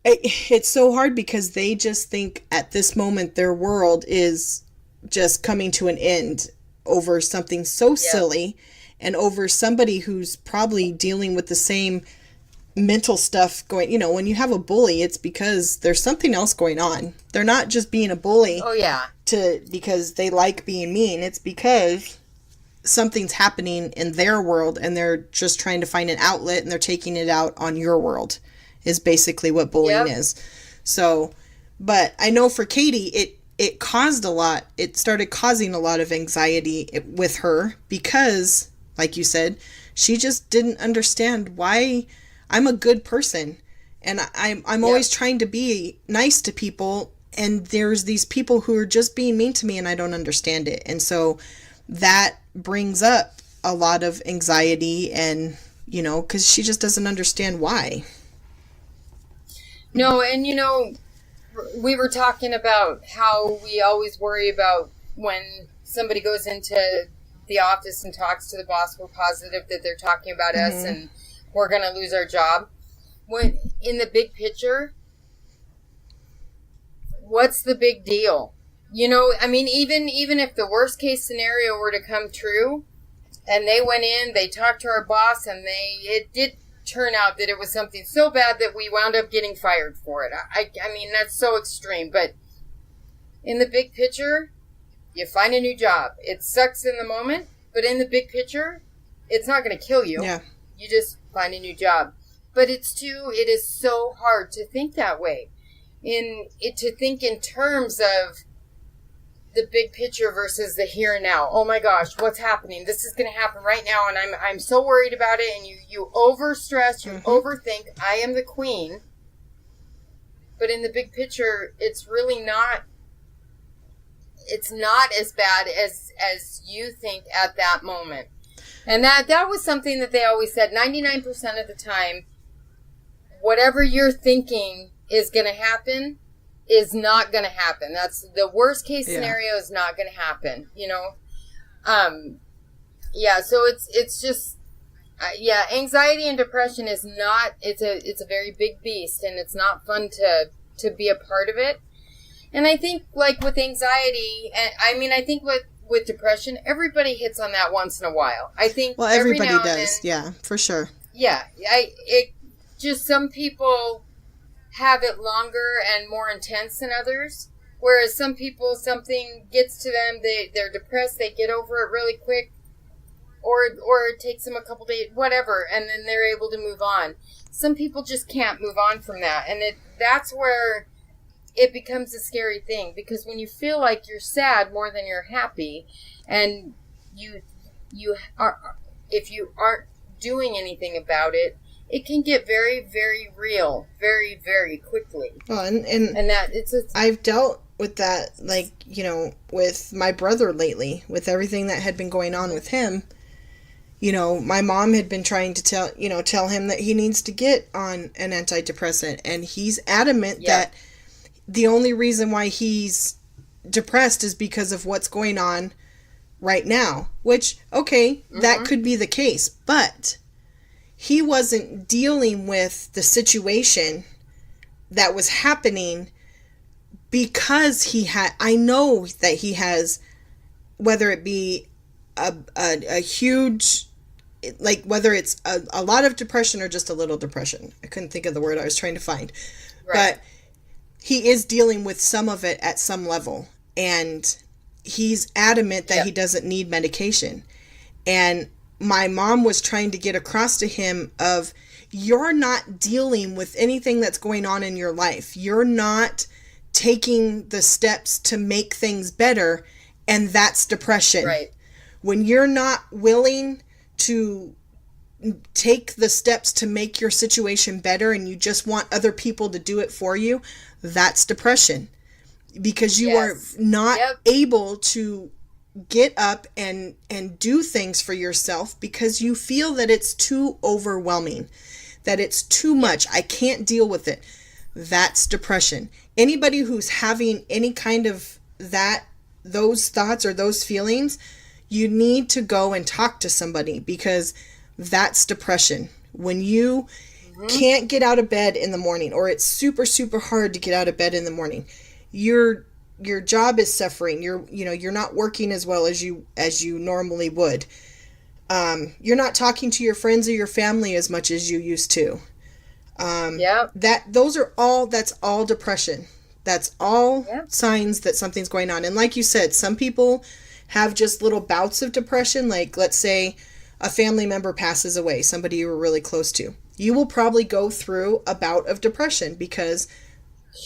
it's so hard because they just think at this moment their world is just coming to an end over something so silly, and over somebody who's probably dealing with the same mental stuff going, when you have a bully, it's because there's something else going on. They're not just being a bully. Oh, yeah. Because they like being mean. It's because something's happening in their world and they're just trying to find an outlet and they're taking it out on your world is basically what bullying is. So, but I know for Katie, it caused a lot. It started causing a lot of anxiety with her because, like you said, she just didn't understand why I'm a good person. And I'm always trying to be nice to people. And there's these people who are just being mean to me and I don't understand it. And so that brings up a lot of anxiety and, because she just doesn't understand why. No, and we were talking about how we always worry about when somebody goes into the office and talks to the boss, we're positive that they're talking about us and we're going to lose our job. When in the big picture, what's the big deal? I mean, even if the worst case scenario were to come true and they went in, they talked to our boss and it did turn out that it was something so bad that we wound up getting fired for it. I mean, that's so extreme, but in the big picture, you find a new job. It sucks in the moment, but in the big picture, it's not going to kill you. Yeah. You just find a new job. But it is so hard to think that way. To think in terms of the big picture versus the here and now. Oh my gosh, what's happening? This is going to happen right now, and I'm so worried about it. And you overstress, you overthink. I am the queen, but in the big picture, it's really not. It's not as bad as you think at that moment. And that was something that they always said. 99% of the time, whatever you're thinking is going to happen is not going to happen. That's the worst case scenario is not going to happen, so it's just, anxiety and depression is not, it's a very big beast and it's not fun to be a part of it. And I think like with anxiety, I think with depression, everybody hits on that once in a while. I think everybody does. Yeah, for sure. Yeah. Just some people have it longer and more intense than others. Whereas some people, something gets to them, they're depressed, they get over it really quick, or it takes them a couple days, whatever, and then they're able to move on. Some people just can't move on from that, and that's where it becomes a scary thing, because when you feel like you're sad more than you're happy, and you are, if you aren't doing anything about it, it can get very, very real, very, very quickly. Oh, and that I've dealt with that, with my brother lately, with everything that had been going on with him. My mom had been trying to tell him that he needs to get on an antidepressant, and he's adamant that the only reason why he's depressed is because of what's going on right now, which, that could be the case, but he wasn't dealing with the situation that was happening because I know that he has, whether it be a huge, whether it's a lot of depression or just a little depression. I couldn't think of the word I was trying to find. Right. But he is dealing with some of it at some level. And he's adamant that he doesn't need medication. And my mom was trying to get across to him of, you're not dealing with anything that's going on in your life. You're not taking the steps to make things better, and that's depression. Right. When you're not willing to take the steps to make your situation better and you just want other people to do it for you, that's depression. Because you are not able to get up and do things for yourself because you feel that it's too overwhelming, that it's too much. I can't deal with it. That's depression. Anybody who's having any kind of those thoughts or those feelings, you need to go and talk to somebody, because that's depression. When you can't get out of bed in the morning, or it's super, super hard to get out of bed in the morning, your job is suffering. You're not working as well as you normally would. You're not talking to your friends or your family as much as you used to. That's all depression. That's all signs that something's going on. And like you said, some people have just little bouts of depression. Like, let's say a family member passes away, somebody you were really close to. You will probably go through a bout of depression because,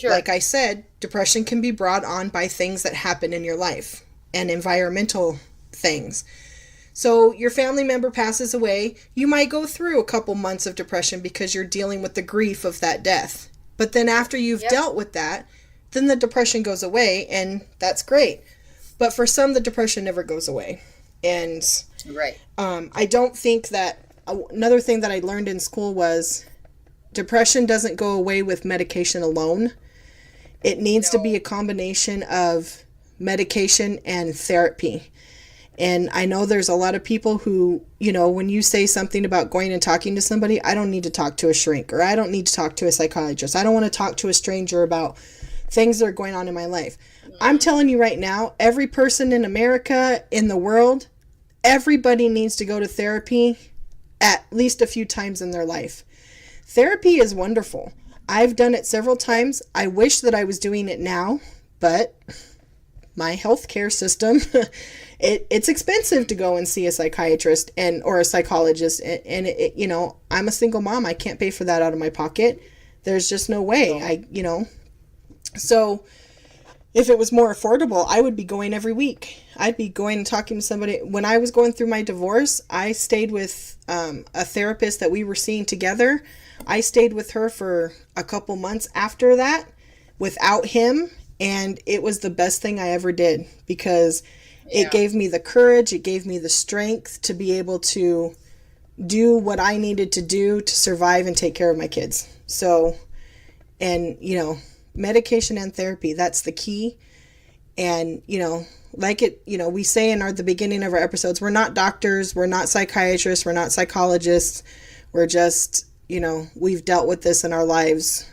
like I said, depression can be brought on by things that happen in your life and environmental things. So your family member passes away, you might go through a couple months of depression because you're dealing with the grief of that death. But then after you've dealt with that, then the depression goes away, and that's great. But for some, the depression never goes away. And I don't think that, another thing that I learned in school was depression doesn't go away with medication alone. It needs to be a combination of medication and therapy. And I know there's a lot of people who, you know, when you say something about going and talking to somebody, I don't need to talk to a shrink, or I don't need to talk to a psychologist. I don't want to talk to a stranger about things that are going on in my life. I'm telling you right now, every person in America, in the world, everybody needs to go to therapy at least a few times in their life. Therapy is wonderful. I've done it several times. I wish that I was doing it now, but my healthcare system, it's expensive to go and see a psychiatrist or a psychologist. And you know, I'm a single mom. I can't pay for that out of my pocket. There's just no way. So if it was more affordable, I would be going every week. I'd be going and talking to somebody. When I was going through my divorce, I stayed with a therapist that we were seeing together. I stayed with her for a couple months after that without him. And it was the best thing I ever did, because it gave me the courage. It gave me the strength to be able to do what I needed to do to survive and take care of my kids. So, and, you know, medication and therapy, that's the key. And, you know, like it, you know, we say in the beginning of our episodes, we're not doctors, we're not psychiatrists, we're not psychologists. We're just, you know, we've dealt with this in our lives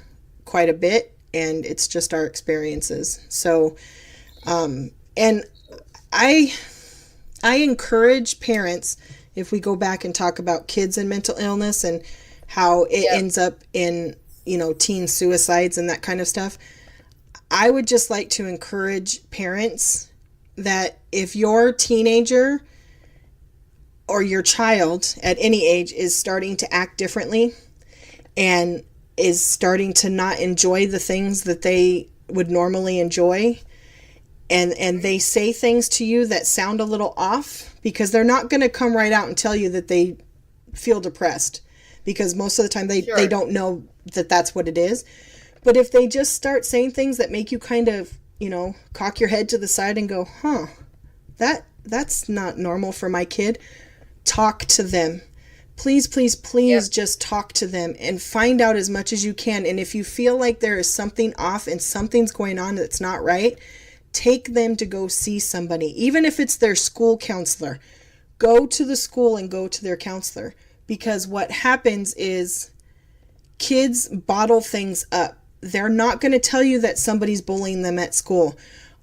quite a bit, and it's just our experiences. So, and I encourage parents, if we go back and talk about kids and mental illness and how it ends up in, you know, teen suicides and that kind of stuff, I would just like to encourage parents that if your teenager or your child at any age is starting to act differently and is starting to not enjoy the things that they would normally enjoy, and they say things to you that sound a little off, because they're not going to come right out and tell you that they feel depressed, because most of the time they don't know that that's what it is. But if they just start saying things that make you kind of, you know, cock your head to the side and go, that's not normal for my kid, talk to them. Please, please, please just talk to them and find out as much as you can. And if you feel like there is something off and something's going on that's not right, take them to go see somebody. Even if it's their school counselor, go to the school and go to their counselor. Because what happens is kids bottle things up. They're not going to tell you that somebody's bullying them at school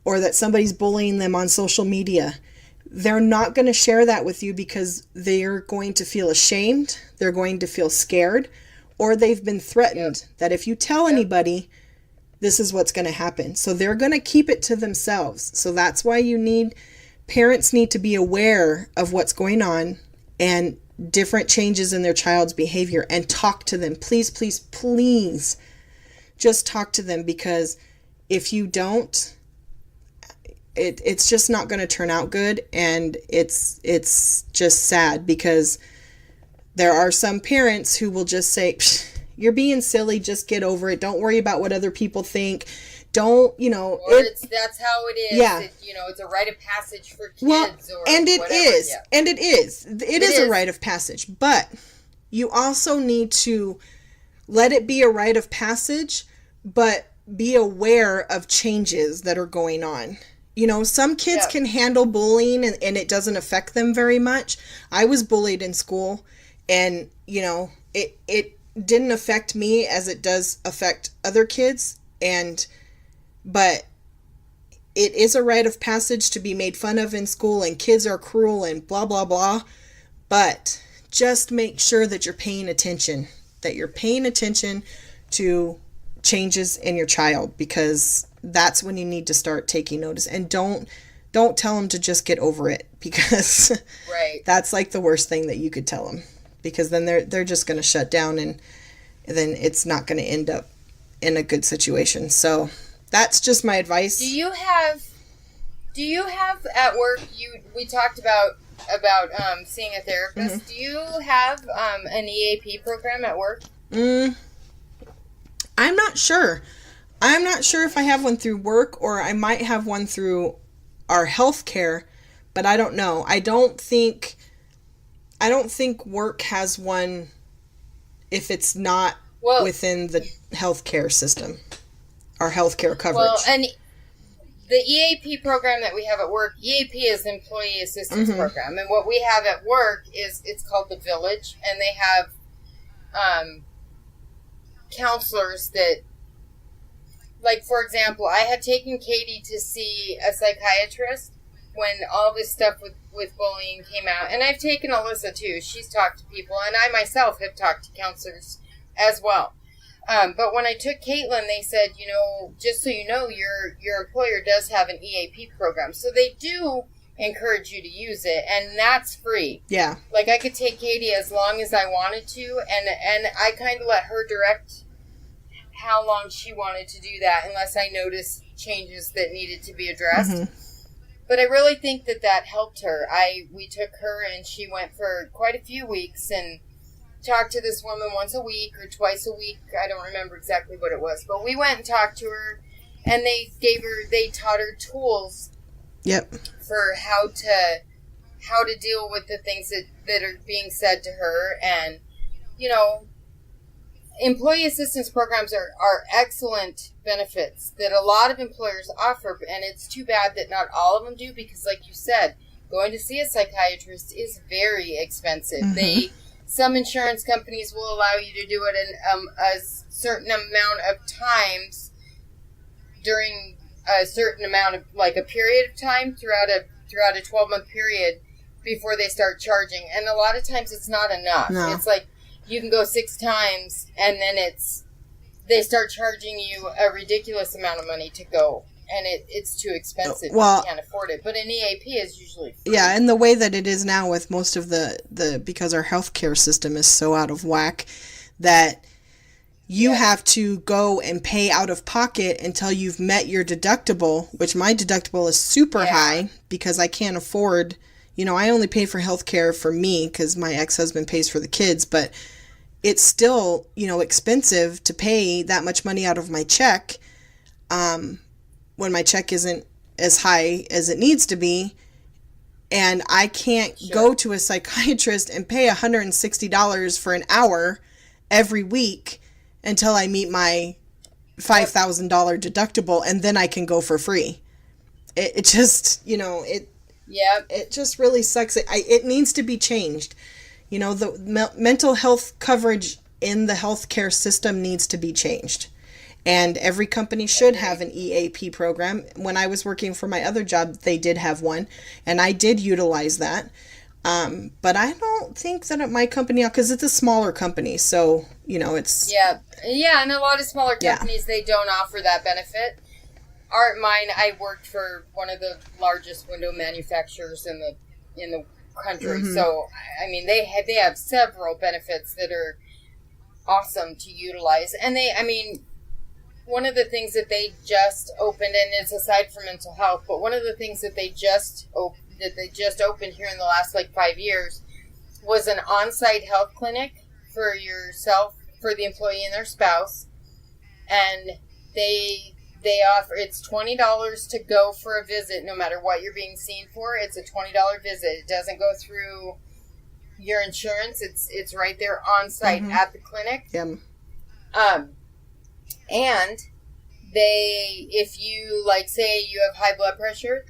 or that somebody's bullying them on social media. They're not going to share that with you because they're going to feel ashamed, they're going to feel scared, or they've been threatened that if you tell anybody, this is what's going to happen. So they're going to keep it to themselves. So that's why parents need to be aware of what's going on and different changes in their child's behavior and talk to them. Please, please, please just talk to them, because if you don't, it's just not going to turn out good. And it's just sad, because there are some parents who will just say, you're being silly, just get over it. Don't worry about what other people think. Don't, you know. That's how it is. Yeah. It's a rite of passage for kids. Well, and it is. Yeah. And it is. It is a rite of passage. But you also need to let it be a rite of passage, but be aware of changes that are going on. You know, some kids can handle bullying and it doesn't affect them very much. I was bullied in school, and, you know, it didn't affect me as it does affect other kids. But it is a rite of passage to be made fun of in school, and kids are cruel and blah, blah, blah. But just make sure that you're paying attention. that you're paying attention to changes in your child, because that's when you need to start taking notice. And don't tell them to just get over it, because that's like the worst thing that you could tell them, because then they're just going to shut down, and then it's not going to end up in a good situation. So that's just my advice. Do you have at work, we talked about seeing a therapist. Mm-hmm. Do you have an EAP program at work? I'm not sure. I'm not sure if I have one through work, or I might have one through our healthcare, but I don't know. I don't think work has one if it's not within the healthcare system, our healthcare coverage. Well, and the EAP program that we have at work, EAP is Employee Assistance mm-hmm. Program, and what we have at work it's called The Village, and they have counselors that, like, for example, I had taken Katie to see a psychiatrist when all this stuff with bullying came out, and I've taken Alyssa too. She's talked to people, and I myself have talked to counselors as well. But when I took Catelynn, they said, just so you know, your employer does have an EAP program. So they do encourage you to use it, and that's free. Yeah. Like, I could take Katie as long as I wanted to, and I kind of let her direct how long she wanted to do that, unless I noticed changes that needed to be addressed. Mm-hmm. But I really think that helped her. We took her, and she went for quite a few weeks, and talked to this woman once a week or twice a week. I don't remember exactly what it was, but we went and talked to her, and they taught her tools. Yep. For how to deal with the things that are being said to her. And, employee assistance programs are excellent benefits that a lot of employers offer, and it's too bad that not all of them do, because, like you said, going to see a psychiatrist is very expensive. Mm-hmm. Some insurance companies will allow you to do it in a certain amount of times during a certain amount of, like, a period of time throughout a 12-month period before they start charging. And a lot of times it's not enough. No. It's like you can go 6 times, and then they start charging you a ridiculous amount of money to go. And it's too expensive. Well, you can't afford it. But an EAP is usually free. Yeah, and the way that it is now with most of the because our healthcare system is so out of whack that you have to go and pay out of pocket until you've met your deductible, which my deductible is super high because I can't afford, I only pay for healthcare for me because my ex-husband pays for the kids, but it's still, expensive to pay that much money out of my check. When my check isn't as high as it needs to be, and I can't go to a psychiatrist and pay $160 for an hour every week until I meet my $5,000 deductible, and then I can go for free. It just, it just really sucks. It needs to be changed. The mental health coverage in the healthcare system needs to be changed. And every company should have an EAP program. When I was working for my other job, they did have one, and I did utilize that. But I don't think that at my company, because it's a smaller company, so, it's... Yeah, and a lot of smaller companies, they don't offer that benefit. I worked for one of the largest window manufacturers in the country, mm-hmm. So, I mean, they have several benefits that are awesome to utilize, and one of the things that they just opened, and it's aside from mental health, but one of the things that they just opened here in the last 5 years was an on-site health clinic for yourself, for the employee and their spouse, and they offer, it's $20 to go for a visit, no matter what you're being seen for. It's a $20 visit. It doesn't go through your insurance. It's right there on site mm-hmm. at the clinic. Yeah. And if you, say you have high blood pressure,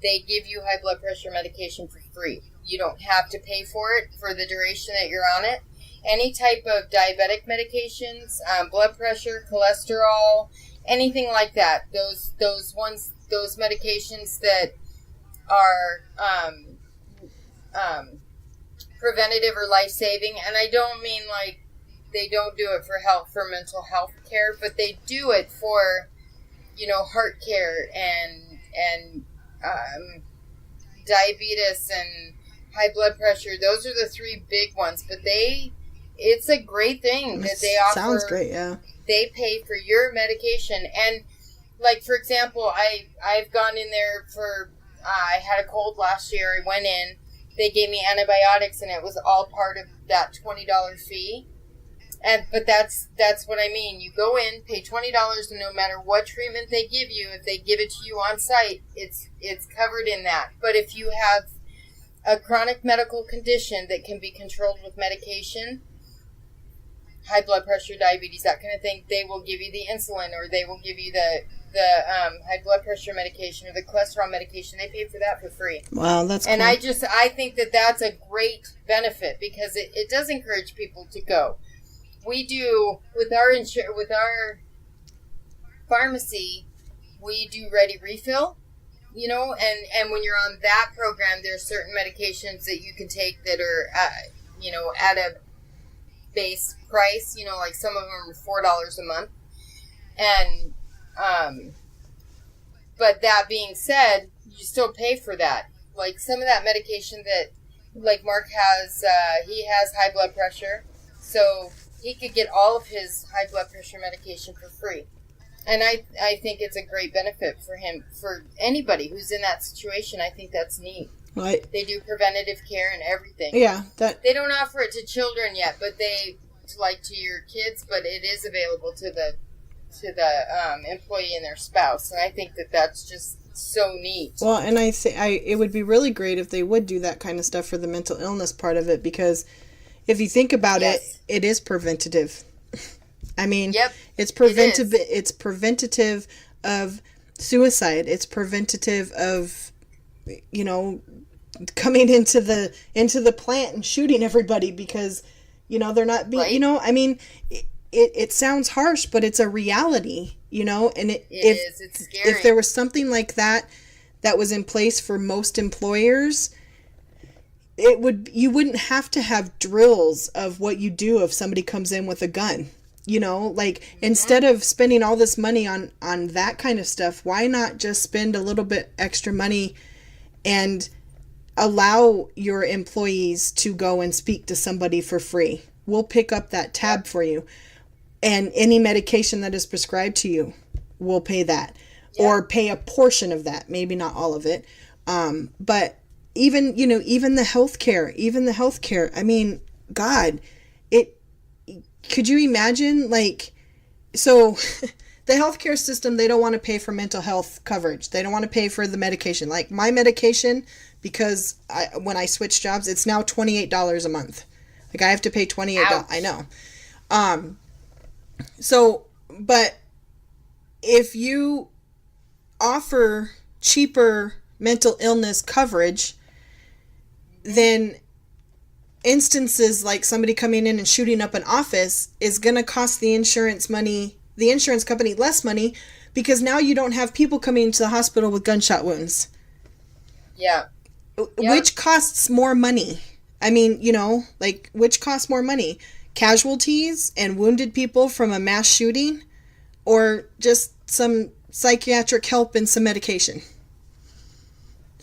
they give you high blood pressure medication for free. You don't have to pay for it for the duration that you're on it. Any type of diabetic medications, blood pressure, cholesterol, anything like that. Those medications that are preventative or life-saving, and I don't mean they don't do it for mental health care, but they do it for, heart care and diabetes and high blood pressure. Those are the three big ones, but it's a great thing that they offer. Sounds great, yeah. They pay for your medication. And, like, for example, I've gone in there for, I had a cold last year. I went in. They gave me antibiotics, and it was all part of that $20 fee. But that's what I mean. You go in, pay $20, and no matter what treatment they give you, if they give it to you on site, it's covered in that. But if you have a chronic medical condition that can be controlled with medication, high blood pressure, diabetes, that kind of thing, they will give you the insulin, or they will give you the high blood pressure medication or the cholesterol medication. They pay for that for free. Wow, that's cool. And I think that that's a great benefit, because it does encourage people to go. We do, with our pharmacy, we do ready refill, and when you're on that program, there's certain medications that you can take that are, at a base price, like some of them are $4 a month. And, but that being said, you still pay for that. Like some of that medication that, like Mark has, he has high blood pressure, so he could get all of his high blood pressure medication for free. And I think it's a great benefit for him, for anybody who's in that situation. I think that's neat. Right. They do preventative care and everything. Yeah. They don't offer it to children yet, but to your kids, but it is available to the employee and their spouse. And I think that that's just so neat. Well, and it would be really great if they would do that kind of stuff for the mental illness part of it, because if you think about it, it is preventative. I mean, it's preventative. It's preventative of suicide. It's preventative of, coming into the plant and shooting everybody because, they're not being, I mean, it sounds harsh, but it's a reality, and it's scary. If there was something like that was in place for most employers, you wouldn't have to have drills of what you do if somebody comes in with a gun. Instead of spending all this money on that kind of stuff, why not just spend a little bit extra money and allow your employees to go and speak to somebody for free? We'll pick up that tab for you. And any medication that is prescribed to you, we'll pay that. Or pay a portion of that, maybe not all of it. But even the healthcare, I mean, God, could you imagine, so the healthcare system, they don't want to pay for mental health coverage. They don't want to pay for the medication. Like my medication, because when I switched jobs, it's now $28 a month. Like I have to pay $28. Ouch. I know. So, but if you offer cheaper mental illness coverage, then instances like somebody coming in and shooting up an office is going to cost the insurance company less money, because now you don't have people coming into the hospital with gunshot wounds. Yeah. Which costs more money? I mean, which costs more money? Casualties and wounded people from a mass shooting, or just some psychiatric help and some medication?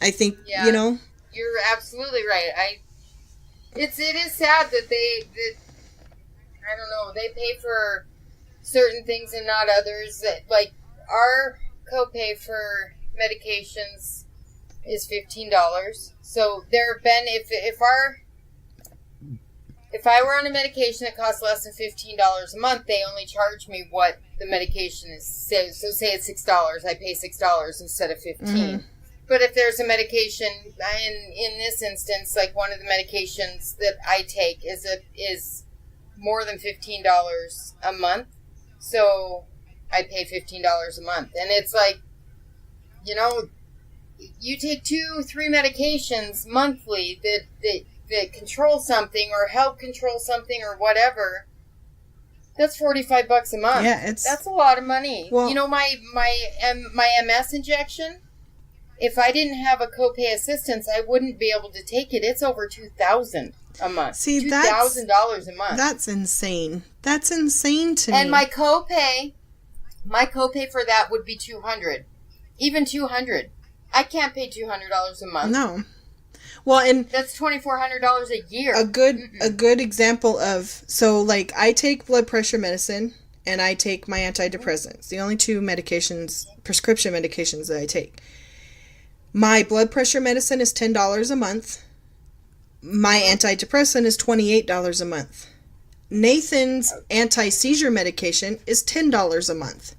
I think, You're absolutely right. It is sad that I don't know, they pay for certain things and not others. That, like, our copay for medications is $15. So there have been, if I were on a medication that costs less than $15 a month, they only charge me what the medication is. So say it's $6, I pay $6 instead of $15. Mm-hmm. But if there's a medication, in this instance, like one of the medications that I take is more than $15 a month, so I pay $15 a month. And it's like, you take 2-3 medications monthly that control something or help control something or whatever. That's $45 a month. Yeah, that's a lot of money. Well, my MS injection, if I didn't have a copay assistance, I wouldn't be able to take it. It's over $2,000 a month. See, $2,000 a month. That's insane. That's insane to me. And my copay for that would be $200. Even $200. I can't pay $200 a month. No. Well, and that's $2,400 a year. A good example of, so like I take blood pressure medicine and I take my antidepressants. The only two prescription medications that I take. My blood pressure medicine is $10 a month. My antidepressant is $28 a month. Nathan's anti-seizure medication is $10 a month.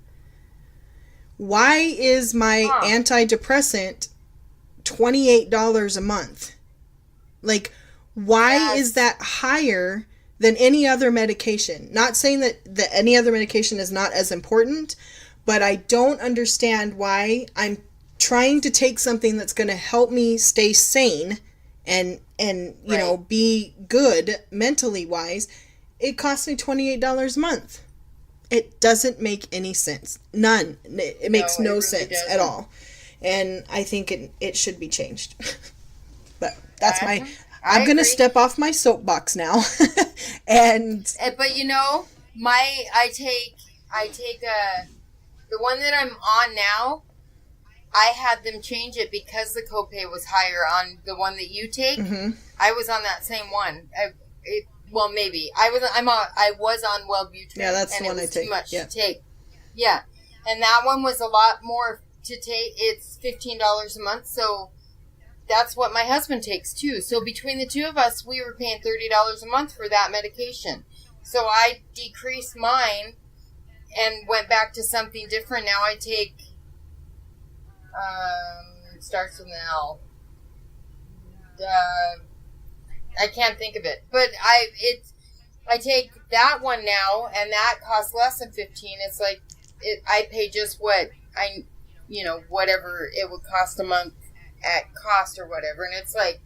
Why is my antidepressant $28 a month? Like, why is that higher than any other medication? Not saying that any other medication is not as important, but I don't understand why I'm trying to take something that's going to help me stay sane and you know, be good mentally wise. It costs me $28 a month. It doesn't make any sense. None. It makes no sense at all. And I think it should be changed. But that's I'm going to step off my soapbox now. But you know, I take the one that I'm on now. I had them change it because the copay was higher on the one that you take. Mm-hmm. I was on that same one. Well, maybe I was on Wellbutrin. Yeah, that's the one I take. Too much to take. Yeah, and that one was a lot more to take. It's $15 a month, so that's what my husband takes too. So between the two of us, we were paying $30 a month for that medication. So I decreased mine and went back to something different. Now I take. Starts with an L. I can't think of it, but I take that one now, and that costs less than $15. It's like I pay just what whatever it would cost a month at cost or whatever, and it's like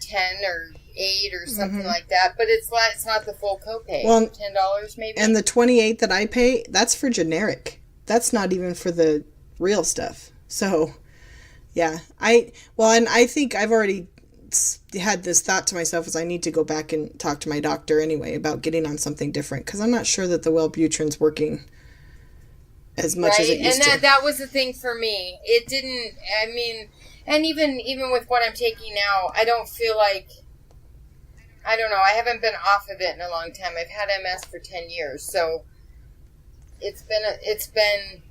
10 or 8 or something like that. But it's not the full copay. Well, $10 maybe. And the $28 that I pay, that's for generic. That's not even for the real stuff. So, yeah, I think I've already had this thought to myself as I need to go back and talk to my doctor anyway about getting on something different, because I'm not sure that the Wellbutrin's working as much as it used to. And that was the thing for me. It didn't, I mean, and even with what I'm taking now, I don't feel like, I don't know, I haven't been off of it in a long time. I've had MS for 10 years, so it's been,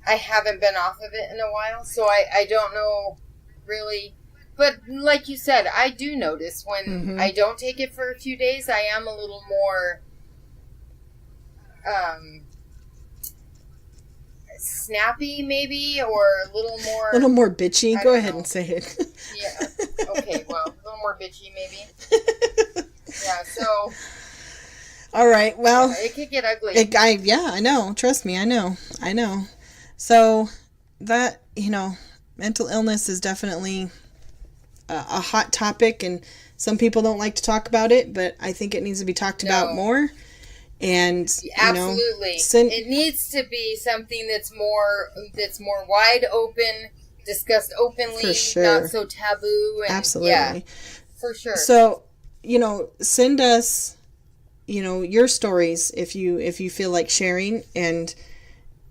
I haven't been off of it in a while, so I don't know really. But like you said, I do notice when I don't take it for a few days, I am a little more snappy maybe, or a little more bitchy. Go ahead and say it. Yeah. Okay, well, a little more bitchy maybe. Yeah, so all right, well, yeah, it could get ugly. I know. Trust me, I know. So that, mental illness is definitely a hot topic, and some people don't like to talk about it, but I think it needs to be talked about more. And absolutely, it needs to be something that's more wide open, discussed openly, for sure. Not so taboo. And, absolutely, yeah, for sure. So send us your stories if you feel like sharing, and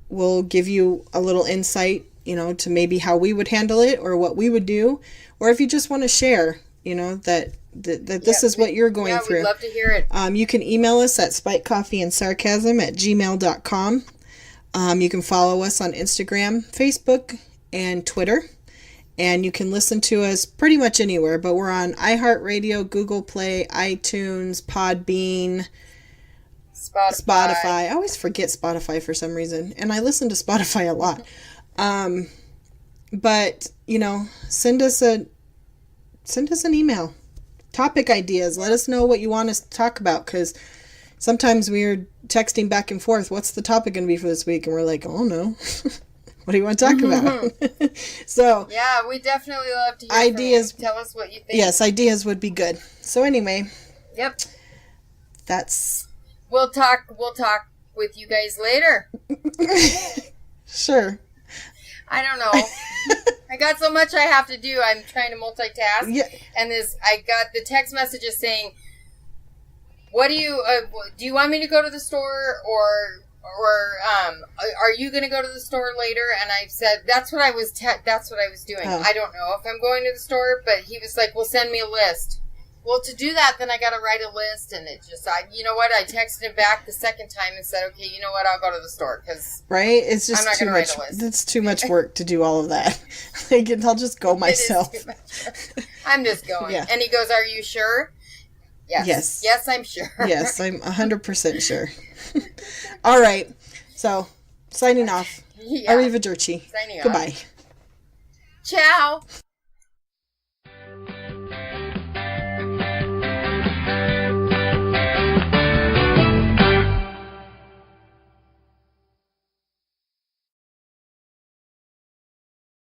we'll give you a little insight to maybe how we would handle it or what we would do, or if you just want to share that this is what you're going through. We'd love to hear it. You can email us at spikecoffeeandsarcasm@gmail.com. You can follow us on Instagram, Facebook, and Twitter. And you can listen to us pretty much anywhere, but we're on iHeartRadio, Google Play, iTunes, Podbean, Spotify. I always forget Spotify for some reason, and I listen to Spotify a lot. But send us an email. Topic ideas. Let us know what you want us to talk about, because sometimes we're texting back and forth. What's the topic going to be for this week? And we're like, oh no. What do you want to talk about? So yeah, we definitely love to hear ideas. From you. Tell us what you think. Yes, ideas would be good. So anyway. Yep. We'll talk with you guys later. Sure. I don't know. I got so much I have to do. I'm trying to multitask. Yeah. And I got the text messages saying, what do you want me to go to the store or are you going to go to the store later? And I said, that's what I was doing. Oh. I don't know if I'm going to the store, but he was like, well, send me a list. Well, to do that, then I got to write a list, and you know what? I texted him back the second time and said, okay, you know what? I'll go to the store because right, it's just I'm not too gonna much. write a list. It's too much work to do all of that. Like, I'll just go myself. It is too much. I'm just going. Yeah. And he goes, "Are you sure?" Yes. Yes, I'm sure. Yes, I'm 100% sure. All right. So, signing off. Yeah. Arrivederci. Signing off. Goodbye. Ciao.